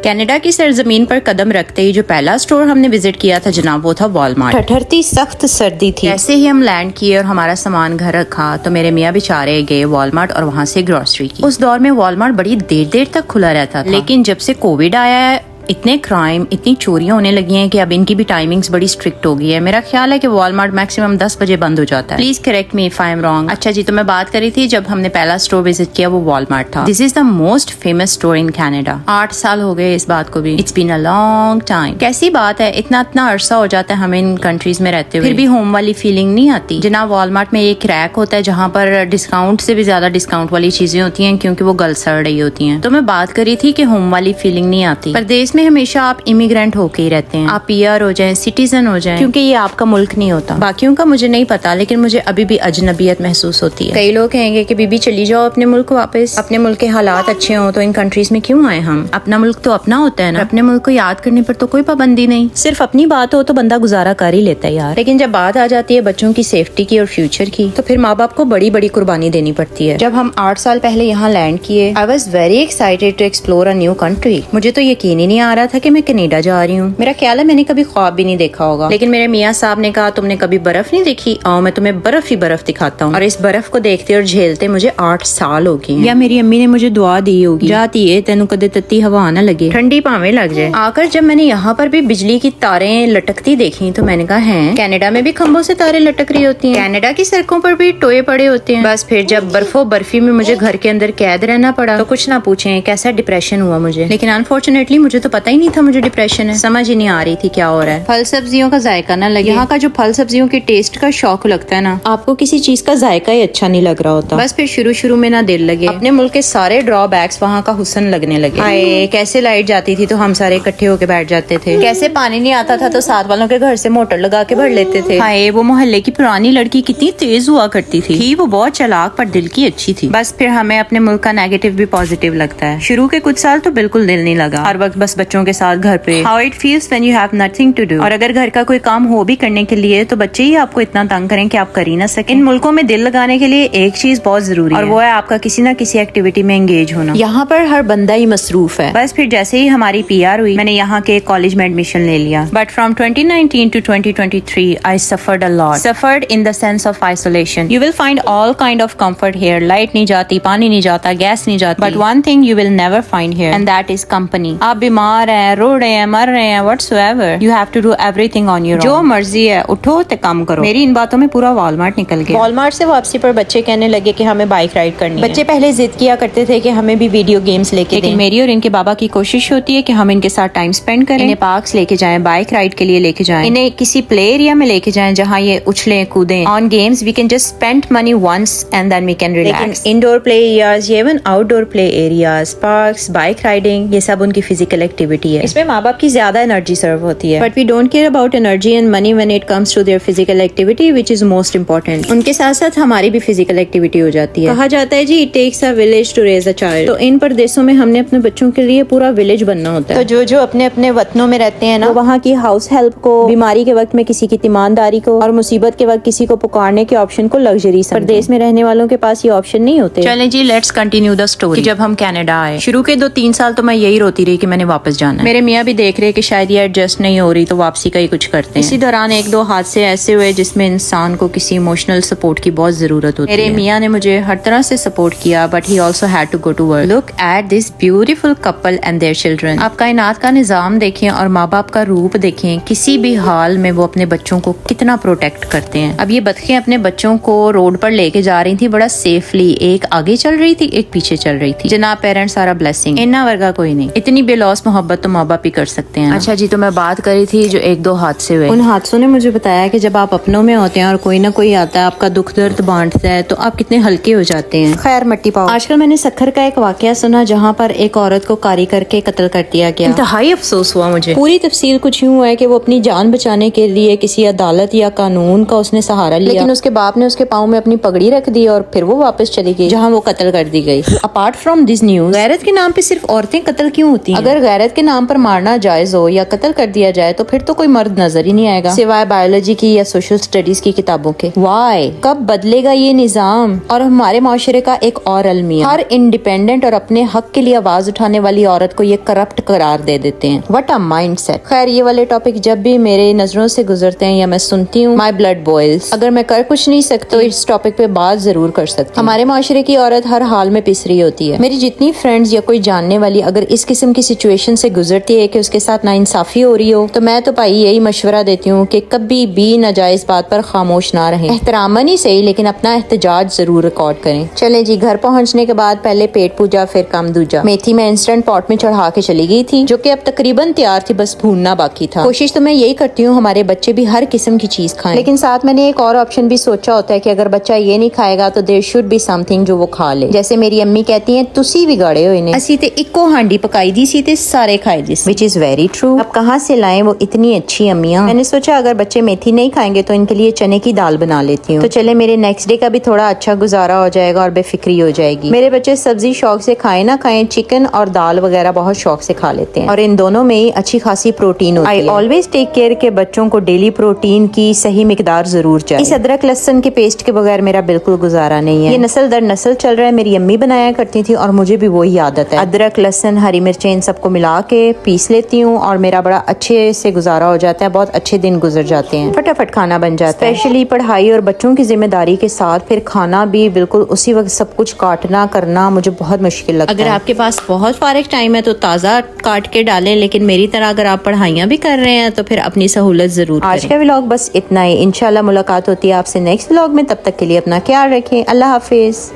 Canada کی سرزمین پر قدم رکھتے ہی جو پہلا سٹور ہم نے وزٹ کیا تھا جناب وہ تھا والمارٹ۔ ٹھٹھرتی سخت سردی تھی، ایسے ہی ہم لینڈ کیے اور ہمارا سامان گھر رکھا تو میرے میاں بیچارے گئے والمارٹ اور وہاں سے گروسری کی۔ اس دور میں والمارٹ بڑی دیر تک کھلا رہتا تھا، لیکن جب سے کووڈ آیا ہے اتنے کرائم اتنی چوریاں ہونے لگی ہیں کہ اب ان کی بھی ٹائمنگز بڑی اسٹرکٹ ہو گئی ہے۔ میرا خیال ہے کہ والمارٹ میکسیمم 10 بجے بند ہو جاتا ہے۔ Please correct me if I am wrong. اچھا جی، تو میں بات کری تھی جب ہم نے پہلا اسٹور وزٹ کیا وہ والمارٹ تھا۔ This is the most famous store in Canada. 8 سال ہو گئے اس بات کو بھی، it's been a long time. کیسی بات ہے، اتنا عرصہ ہو جاتا ہے ہمیں ان کنٹریز میں رہتے ہوئے پھر بھی ہوم والی فیلنگ نہیں آتی۔ جناب والمارٹ میں ایک ریک ہوتا ہے جہاں پر ڈسکاؤنٹ سے بھی زیادہ ڈسکاؤنٹ والی چیزیں ہوتی ہیں کیونکہ وہ گل سڑ رہی ہوتی ہیں۔ تو میں بات کری تھی کہ ہوم والی فیلنگ نہیں آتی۔ پردیس میں ہمیشہ آپ امیگرینٹ ہو کے ہی رہتے ہیں، آپ پی آر ہو جائیں، سٹیزن ہو جائیں، کیونکہ یہ آپ کا ملک نہیں ہوتا۔ باقیوں کا مجھے نہیں پتا، لیکن مجھے ابھی بھی اجنبیت محسوس ہوتی ہے۔ کئی لوگ کہیں گے کہ بی بی چلی جاؤ اپنے ملک واپس، اپنے ملک کے حالات اچھے ہوں تو ان کنٹریز میں کیوں آئے ہم؟ اپنا ملک تو اپنا ہوتا ہے نا، اپنے ملک کو یاد کرنے پر تو کوئی پابندی نہیں، صرف اپنی بات ہو تو بندہ گزارا کر ہی لیتا ہے یار۔ لیکن جب بات آ جاتی ہے بچوں کی سیفٹی کی اور فیوچر کی تو پھر ماں باپ کو بڑی قربانی دینی پڑتی ہے۔ جب ہم 8 سال پہلے یہاں لینڈ کیے I was very excited to explore a new country۔ مجھے تو یقین ہی نہیں آ رہا تھا کہ میں کینیڈا جا رہی ہوں۔ میرا خیال ہے میں نے کبھی خواب بھی نہیں دیکھا ہوگا، لیکن میرے میاں صاحب نے کہا تم نے کبھی برف نہیں دیکھی، آؤ میں تمہیں برف ہی برف دکھاتا ہوں۔ اور اس برف کو دیکھتے اور جھیلتے مجھے 8 سال ہو گئے ہیں۔ یا میری امی نے مجھے دعا دی ہوگی، جاتی ہے تینوں کدے تتی ہوا نہ لگے، ٹھنڈی پاویں لگ جائے۔ آ کر جب میں نے یہاں پر بھی بجلی کی تاریں لٹکتی دیکھی تو میں نے کہا ہیں کینیڈا میں بھی کھمبوں سے تاریں لٹک رہی ہوتی ہیں، کینیڈا کی سڑکوں پر بھی ٹوئے پڑے ہوتے ہیں۔ بس پھر جب برف و برفی میں مجھے گھر کے اندر قید رہنا پڑا تو کچھ نہ پوچھیں کیسا ڈپریشن ہوا مجھے۔ لیکن انفارچونیٹلی مجھے تو پتا ہی نہیں تھا مجھے ڈپریشن ہے، سمجھ ہی نہیں آ رہی تھی کیا ہو رہا ہے۔ پھل سبزیوں کا ذائقہ نہ لگے، یہاں کا جو پھل سبزیوں کے ٹیسٹ کا شوق لگتا ہے نا، آپ کو کسی چیز کا ذائقہ ہی اچھا نہیں لگ رہا ہوتا۔ بس پھر شروع میں نہ دل لگے، اپنے ملک کے سارے ڈرا بیکس وہاں کا حسن لگنے لگے۔ ہائے کیسے لائٹ جاتی تھی تو ہم سارے اکٹھے ہو کے بیٹھ جاتے تھے، کیسے پانی نہیں آتا تھا تو ساتھ والوں کے گھر سے موٹر لگا کے بھر لیتے تھے۔ ہائے وہ محلے کی پرانی لڑکی کتنی تیز ہوا کرتی تھی، وہ بہت چلاک پر دل کی اچھی تھی۔ بس پھر ہمیں اپنے ملک کا نیگیٹو بھی پازیٹیو لگتا ہے۔ شروع کے کچھ سال تو بالکل دل نہیں لگا، ہر وقت بس بچوں کے ساتھ گھر پہ۔ How it feels when you have nothing to do۔ اور اگر گھر کا کوئی کام ہو بھی کرنے کے لیے تو بچے ہی آپ کو اتنا تنگ کریں کہ آپ کر ہی نہ سکیں۔ ان ملکوں میں دل لگانے کے لیے ایک چیز بہت ضروری ہے اور وہ ہے آپ کا کسی نہ کسی ایکٹیویٹی میں انگیج ہونا۔ یہاں پر ہر بندہ ہی مصروف ہے۔ بس پھر جیسے ہی ہماری پی آر ہوئی میں نے یہاں کے کالج میں ایڈمیشن لے لیا، but from 2019 to 2023 I suffered a lot۔ suffered in the sense of isolation۔ You will find all kind of comfort here۔ Light نہیں جاتی، پانی نہیں جاتا، گیس نہیں جاتی، but one thing you will never find here and that is company۔ آپ بیمار ہیں، رو رہے ہیں، مر رہے ہیں، whatsoever you have to do everything on your own۔ جو مرضی ہے اٹھو تے کام کرو۔ میری ان باتوں میں پورا والمارٹ نکل گیا۔ والمارٹ سے واپسی پر بچے کہنے لگے کہ ہمیں بائک رائڈ کرنی ہے۔ بچے پہلے ضد کیا کرتے تھے کہ ہمیں بھی ویڈیو گیمز لے کے دیں، لیکن میری اور ان کے بابا کی کوشش ہوتی ہے کہ ہم ان کے ساتھ ٹائم سپینڈ کریں، انہیں پارکس لے کے جائیں، بائک رائڈ کے لیے لے کے جائیں، انہیں کسی پلے ایریا میں لے کے جائیں جہاں یہ اچھلیں کودیں۔ On games we can just spend money once and then we can relax. لیکن indoor play areas, even outdoor play areas, parks, bike riding, یہ سب ان کی فزیکل ایکٹیویٹی ہے۔ اس میں ماں باپ کی زیادہ انرجی سرو ہوتی ہے، but we don't care about energy and money when it comes to their physical activity which is most important۔ ان کے ساتھ ساتھ ہماری بھی فزیکل ایکٹیویٹی ہو جاتی ہے۔ کہا جاتا ہے جی it takes a village to raise a child۔ تو ان پردیسوں میں ہم نے اپنے بچوں کے لیے پورا ولیج بننا ہوتا ہے۔ تو جو اپنے وطنوں میں رہتے ہیں نا، وہاں کی ہاؤس ہیلپ کو، بیماری کے وقت میں کسی کی تیمانداری کو اور مصیبت کے وقت کسی کو پکارنے کے آپشن کو لگژری سمجھتے ہیں۔ پردیس میں رہنے والوں کے پاس یہ آپشن نہیں ہوتے۔ چلیں جی لیٹس کنٹینیو دا اسٹوری۔ جب ہم کینیڈا آئے شروع کے 2-3 سال تو میں یہی روتی رہی کہ میں نے واپس جانا ہے۔ میرے میاں بھی دیکھ رہے کہ شاید یہ ایڈجسٹ نہیں ہو رہی تو واپسی کا ہی کچھ کرتے ہیں۔ اسی دوران 1-2 حادثے ایسے ہوئے جس میں انسان کو کسی ایموشنل سپورٹ کی بہت ضرورت ہوتی ہے۔ میرے میاں نے مجھے ہر طرح سے سپورٹ کیا but he also had to go to work. Look at this beautiful couple and their children. آپ کائنات کا نظام دیکھیں اور ماں باپ کا روپ دیکھیں، کسی بھی حال میں وہ اپنے بچوں کو کتنا پروٹیکٹ کرتے ہیں۔ اب یہ بطخیں اپنے بچوں کو روڈ پر لے کے جا رہی تھی بڑا سیفلی، ایک آگے چل رہی تھی ایک پیچھے چل رہی تھی۔ جناب پیرنٹس آر اے بلیسنگ، انہا ورگا کوئی نہیں۔ اتنی بے لوس محبت تو ماں باپ ہی کر سکتے ہیں۔ اچھا جی، تو میں بات کری تھی جو 1-2 حادثے ہوئے، ان حادثوں نے مجھے بتایا کہ جب آپ اپنوں میں ہوتے ہیں اور کوئی نہ کوئی آتا ہے آپ کا دکھ درد بانٹتا ہے تو آپ کتنے ہلکے ہو جاتے ہیں۔ خیر مٹی پاؤ۔ آج کل میں نے سکھر کا ایک واقعہ سنا جہاں پر ایک عورت کو کاری کر کے قتل کر دیا گیا۔ انتہائی افسوس ہوا مجھے۔ پوری تفصیل کچھ یوں ہے کہ وہ اپنی جان بچانے کے لیے کسی عدالت یا قانون کا اس نے سہارا لیا، لیکن اس کے باپ نے اس کے پاؤں میں اپنی پگڑی رکھ دی اور پھر وہ واپس چلی گئی جہاں وہ قتل کر دی گئی۔ اپارٹ فرام دس نیوز، غیرت کے نام پہ صرف عورتیں قتل کیوں ہوتی ہیں؟ اگر غیرت عورت کے نام پر مارنا جائز ہو یا قتل کر دیا جائے تو پھر تو کوئی مرد نظر ہی نہیں آئے گا سوائے بایولوجی کی یا سوشل اسٹڈیز کی کتابوں کے. وائی کب بدلے گا یہ نظام؟ اور ہمارے معاشرے کا ایک اور المیہ، ہر انڈیپینڈنٹ اور اپنے حق کے لیے آواز اٹھانے والی عورت کو یہ کرپٹ قرار دے دیتے ہیں. What a mindset. خیر یہ والے ٹاپک جب بھی میرے نظروں سے گزرتے ہیں یا میں سنتی ہوں مائی بلڈ بوائلز. اگر میں کر کچھ نہیں سکتی تو اس ٹاپک پہ بات ضرور کر سکتی ہوں. ہمارے معاشرے کی عورت ہر حال میں پس رہی ہوتی ہے. میری جتنی فرینڈز یا کوئی جاننے والی اگر اس قسم کی سچویشن سے گزرتی ہے کہ اس کے ساتھ ناانصافی ہو رہی ہو تو میں تو بھائی یہی مشورہ دیتی ہوں کہ کبھی بھی ناجائز بات پر خاموش نہ رہیں. احتراماً ہی صحیح لیکن اپنا احتجاج ضرور ریکارڈ کریں. چلیں جی گھر پہنچنے کے بعد پہلے پیٹ پوجا پھر کام دوجا. میتھی میں انسٹنٹ پاٹ میں چڑھا کے چلی گئی تھی جو کہ اب تقریباً تیار تھی، بس بھوننا باقی تھا. کوشش تو میں یہی کرتی ہوں ہمارے بچے بھی ہر قسم کی چیز کھائیں، لیکن ساتھ میں نے ایک اور آپشن بھی سوچا ہوتا ہے کہ اگر بچہ یہ نہیں کھائے گا تو there should be something جو وہ کھا لے. جیسے میری امی کہتی ہیں تسی بگاڑے ہوئے نے، اسی تے اکو ہانڈی پکائی دی سی تے سارے کھائے دی سی، which is very true. اب کہاں سے لائیں وہ اتنی اچھی امیاں. میں نے سوچا اگر بچے میتھی نہیں کھائیں گے تو ان کے لیے چنے کی دال بنا لیتی ہوں، تو چلے میرے نیکسٹ ڈے کا بھی تھوڑا اچھا گزارا ہو جائے گا اور بے فکری ہو جائے گی. میرے بچے سبزی شوق سے کھائیں نہ کھائیں، چکن اور دال وغیرہ بہت شوق سے کھا لیتے ہیں اور ان دونوں میں ہی اچھی خاصی پروٹین ہوتی ہے. I always take care کہ بچوں کو ڈیلی پروٹین کی صحیح مقدار ضرور چاہیے. اس ادرک لہسن کے پیسٹ کے بغیر میرا بالکل گزارا نہیں ہے. یہ نسل در نسل چل رہا ہے. میری امی بنایا کرتی تھی اور مجھے بھی وہی عادت ہے. ادرک لہسن ہری مرچیں ان سب کو ملا کے پیس لیتی ہوں اور میرا بڑا اچھے سے گزارا ہو جاتا ہے. بہت اچھے دن گزر جاتے ہیں، فٹافٹ کھانا بن جاتا ہے. اسپیشلی پڑھائی اور بچوں کی ذمہ داری کے ساتھ پھر کھانا بھی بالکل اسی وقت سب کچھ کاٹنا کرنا مجھے بہت مشکل لگتا ہے. اگر آپ کے پاس بہت فارغ ٹائم ہے تو تازہ کاٹ کے ڈالیں، لیکن میری طرح اگر آپ پڑھائیاں بھی کر رہے ہیں تو پھر اپنی سہولت ضرور کریں. آج کا ولاگ بس اتنا ہی. انشاءاللہ ملاقات ہوتی ہے آپ سے نیکسٹ ولاگ میں. تب تک کے لیے اپنا خیال رکھیں. اللہ حافظ.